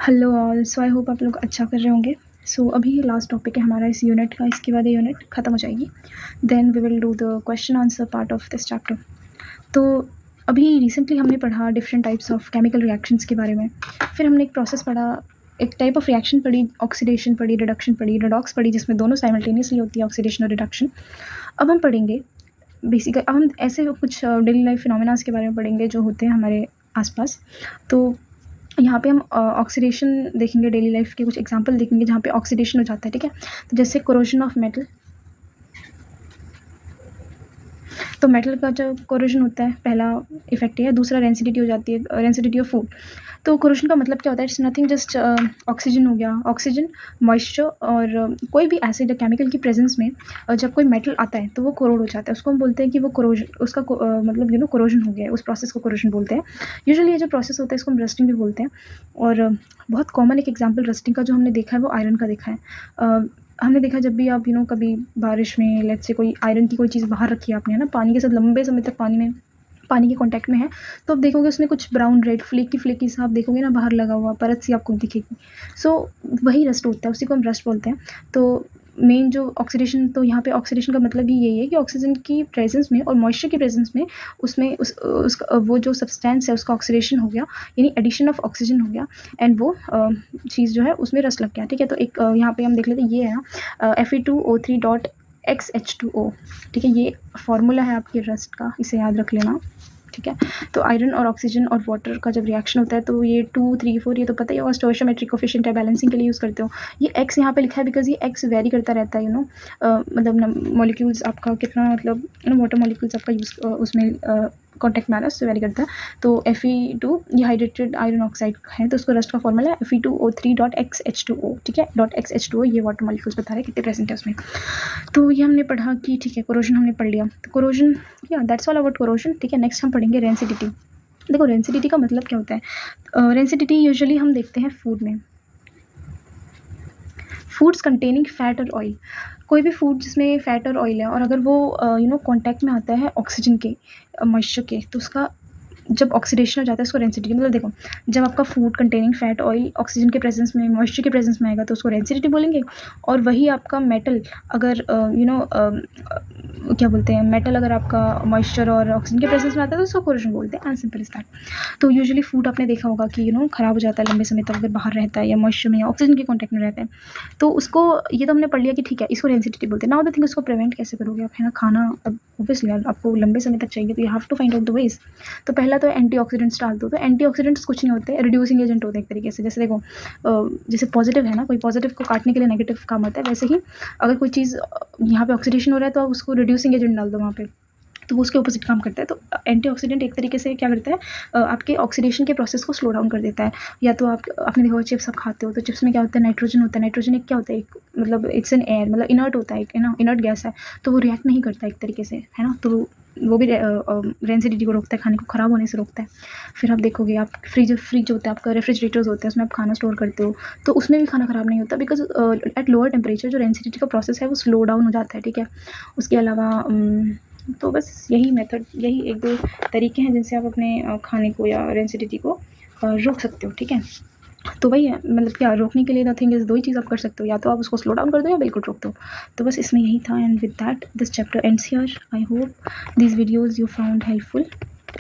Hello all, so I hope आप लोग अच्छा कर रहे होंगे। सो अभी लास्ट टॉपिक है हमारा इस यूनिट का, इसके बाद ये यूनिट ख़त्म हो जाएगी। Then we will do the question answer part of this chapter. तो अभी रिसेंटली हमने पढ़ा different types of chemical reactions के बारे में। फिर हमने एक प्रोसेस पढ़ा, एक टाइप ऑफ रिएक्शन पढ़ी, ऑक्सीडेशन पढ़ी, रिडक्शन पढ़ी, रेडॉक्स पढ़ी, जिसमें दोनों साइमल्टेनियसली होती है, ऑक्सीडेशन और रिडक्शन। अब हम पढ़ेंगे बेसिकली, अब हम ऐसे कुछ डेली लाइफ फिनोमेनास के बारे में पढ़ेंगे जो होते हैं हमारे आसपास। तो यहाँ पे हम ऑक्सीडेशन देखेंगे, डेली लाइफ के कुछ एग्जांपल देखेंगे जहाँ पे ऑक्सीडेशन हो जाता है, ठीक है। तो जैसे कोरोजन ऑफ मेटल, तो मेटल का जो कोरोजन होता है पहला इफेक्ट है। दूसरा रेंसिडिटी हो जाती है, रेंसिडिटी ऑफ फूड। तो कोरोजन का मतलब क्या होता है? इट्स नथिंग, जस्ट ऑक्सीजन हो गया, ऑक्सीजन, मॉइस्चर और कोई भी एसिड या केमिकल की प्रेजेंस में जब कोई मेटल आता है तो वो कोरोड हो जाता है। उसको हम बोलते हैं कि वो कोरोजन, उसका मतलब कोरोजन हो गया है, उस प्रोसेस को कोरोजन बोलते हैं। यूजुअली ये जो प्रोसेस होता है इसको हम रस्टिंग भी बोलते हैं। और बहुत कॉमन एक एग्जाम्पल रस्टिंग का जो हमने देखा है वो आयरन का देखा है। हमने देखा जब भी आप कभी बारिश में लेट्स से कोई आयरन की कोई चीज़ बाहर रखी है आपने, है ना, पानी के साथ लंबे समय तक पानी के कांटेक्ट में है, तो आप देखोगे उसमें कुछ ब्राउन रेड फ्लेकी सा आप देखोगे ना, बाहर लगा हुआ परत सी आपको दिखेगी। सो वही रस्ट होता है, उसी को हम रस्ट बोलते हैं। तो मेन जो ऑक्सीडेशन, तो यहाँ पे ऑक्सीडेशन का मतलब ही यही है कि ऑक्सीजन की प्रेजेंस में और मॉइस्चर की प्रेजेंस में उसमें उसका वो जो सब्सटेंस है उसका ऑक्सीडेशन हो गया, यानी एडिशन ऑफ ऑक्सीजन हो गया, एंड वो चीज़ जो है उसमें रस्ट लग गया, ठीक है। तो एक यहाँ पे हम देख लेते हैं, ये है ना Fe2O3.XH2O, ठीक है। ये फॉर्मूला है आपके रस्ट का, इसे याद रख लेना, ठीक है। तो आयरन और ऑक्सीजन और वाटर का जब रिएक्शन होता है तो ये 2, 3, 4 ये तो पता ही होगा, स्टोइशियोमेट्रिक कोफिशिएंट है, बैलेंसिंग के लिए यूज़ करते हो। ये एक्स यहाँ पे लिखा है बिकॉज ये एक्स वेरी करता रहता है, मतलब मॉलिक्यूल्स आपका कितना, मतलब वाटर मॉलिक्यूल्स आपका यूज़ उसमें कॉन्टैक्ट में आ रहा है, उससे वेरी करता है। तो Fe2 ये हाइड्रेटेड आयरन ऑक्साइड है, तो उसको रस्ट का फॉर्मूला है Fe2O3.XH2O, ठीक है। .XH2O ये वाटर मॉलिक्यूल्स बता रहे हैं कितने प्रेजेंट है उसमें। तो ये हमने पढ़ा कि ठीक है, कोरोजन हमने पढ़ लिया। तो कोरोजन, या दैट्स ऑल अबाउट कोरोजन, ठीक है। नेक्स्ट हम पढ़ेंगे रेंसिडिटी। देखो रेंसिडिटी का मतलब क्या होता है? रेंसिडिटी यूजुअली हम देखते हैं फूड में, फूड्स कंटेनिंग फैट और ऑयल। कोई भी फूड जिसमें फैट और ऑयल है और अगर वो कॉन्टैक्ट में आता है ऑक्सीजन के, मॉइस्चर के, तो उसका जब ऑक्सीडेशन हो जाता है उसको रेंसिडिटी, मतलब देखो जब आपका food containing fat oil oxygen के प्रेजेंस में, मॉइस्चर के प्रेजेंस में आएगा तो उसको रेंसिडिटी बोलेंगे। और वही आपका मेटल अगर क्या बोलते हैं, मेटल अगर आपका मॉइस्चर और ऑक्सीजन के प्रेजेंस में आता है तो उसको कोरोजन बोलते हैं, एंड सिंपल इज दैट। तो यूजुअली फूड आपने देखा होगा कि ख़राब हो जाता है लंबे समय तक अगर बाहर रहता है या मॉइस्चर में या ऑक्सीजन के कॉन्टैक्ट में रहता है, तो उसको, ये तो हमने पढ़ लिया कि ठीक है इसको रेंसिडिटी बोलते हैं। नाउ द थिंग, उसको प्रिवेंट कैसे करोगे आप, है ना। खाना अब ऑब्वियसली आपको लंबे समय तक चाहिए तो you have to find out the ways. तो पहला तो एंटीऑक्सीडेंट्स डाल दो। तो एंटीऑक्सीडेंट्स कुछ नहीं होते, रिड्यूसिंग एजेंट होते हैं एक तरीके से। जैसे देखो जैसे पॉजिटिव है ना, कोई पॉजिटिव को काटने के लिए नेगेटिव काम होता है, वैसे ही अगर कोई चीज़ यहाँ पे ऑक्सीडेशन हो रहा है तो आप उसको रिड्यूसिंग एजेंट डाल दो वहाँ पे, तो वो उसके ऑपोजिट काम करता है। तो एंटीऑक्सीडेंट एक तरीके से क्या करता है, आपके ऑक्सीडेशन के प्रोसेस को स्लो डाउन कर देता है। या तो आपने देखा चिप्स आप खाते हो तो चिप्स में क्या होता है, नाइट्रोजन होता है। नाइट्रोजन एक क्या होता है, एक मतलब इट्स एन एयर, मतलब इनर्ट होता है, है ना, इनर्ट गैस है, तो वो रिएक्ट नहीं करता एक तरीके से, है ना। तो वो भी रेंसिडिटी को रोकता है, खाने को ख़राब होने से रोकता है। फिर आप देखोगे आप फ्रिज होता है आपका, रेफ्रिजरेटर्स होते हैं, उसमें आप खाना स्टोर करते हो तो उसमें भी खाना ख़राब नहीं होता, बिकॉज एट लोअर टेम्परेचर जो रेंसिडिटी का प्रोसेस है वो स्लो डाउन हो जाता है, ठीक है। उसके अलावा तो बस यही मेथड, यही एक दो तरीके हैं जिनसे आप अपने खाने को या रेंसिडिटी को रोक सकते हो, ठीक है। तो वही है, मतलब क्या रोकने के लिए नथिंग इज, दो ही चीज़ आप कर सकते हो, या तो आप उसको स्लो डाउन कर दो या बिल्कुल रोक दो। तो बस इसमें यही था, and with that this chapter ends here. I hope these videos you found helpful.